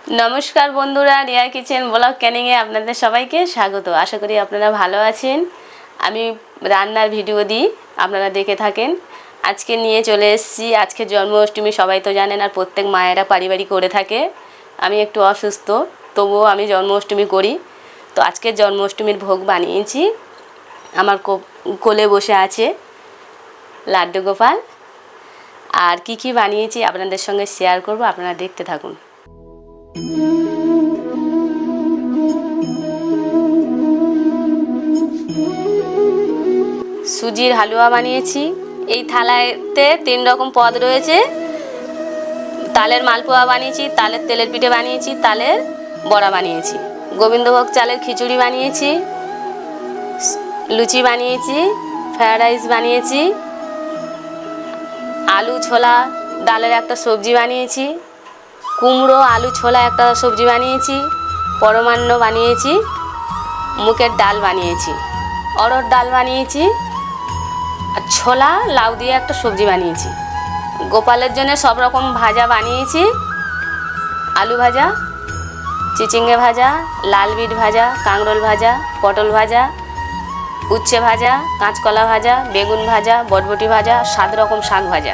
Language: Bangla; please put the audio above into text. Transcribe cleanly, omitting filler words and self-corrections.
নমস্কার বন্ধুরা, রিয়া কিচেন ব্লগ ক্যানিংয়ে আপনাদের সবাইকে স্বাগত। আশা করি আপনারা ভালো আছেন। আমি রান্নার ভিডিও দিই, আপনারা দেখে থাকেন। আজকে নিয়ে চলে এসেছি, আজকে জন্মাষ্টমী, সবাই তো জানেন, আর প্রত্যেক মায়েরা পারিবারিক করে থাকে। আমি একটু অসুস্থ, তবুও আমি জন্মাষ্টমী করি। তো আজকে জন্মাষ্টমীর ভোগ বানিয়েছি। আমার কোলে বসে আছে লাড্ডু গোপাল। আর কি কি বানিয়েছি আপনাদের সঙ্গে শেয়ার করব, আপনারা দেখতে থাকুন। সুজির হালুয়া বানিয়েছি। এই থালাতে 3 রকম পদ রয়েছে। তালের মালপোয়া বানিয়েছি, তালের তেলের পিঠে বানিয়েছি, তালের বড়া বানিয়েছি, গোবিন্দভোগ চালের খিচুড়ি বানিয়েছি, লুচি বানিয়েছি, ফ্রায়েড রাইস বানিয়েছি, আলু ছোলা ডালের একটা সবজি বানিয়েছি, কুমড়ো আলু ছোলা একটা সবজি বানিয়েছি, পরমান্ন বানিয়েছি, মুগের ডাল বানিয়েছি, অরহর ডাল বানিয়েছি, আর ছোলা লাউ দিয়ে একটা সবজি বানিয়েছি। গোপালের জন্য সব রকম ভাজা বানিয়েছি। আলু ভাজা, চিচিঙ্গে ভাজা, লাল বিট ভাজা, কাঁকরোল ভাজা, পটল ভাজা, উচ্ছে ভাজা, কাঁচকলা ভাজা, বেগুন ভাজা, বটবটি ভাজা, 7 রকম শাক ভাজা।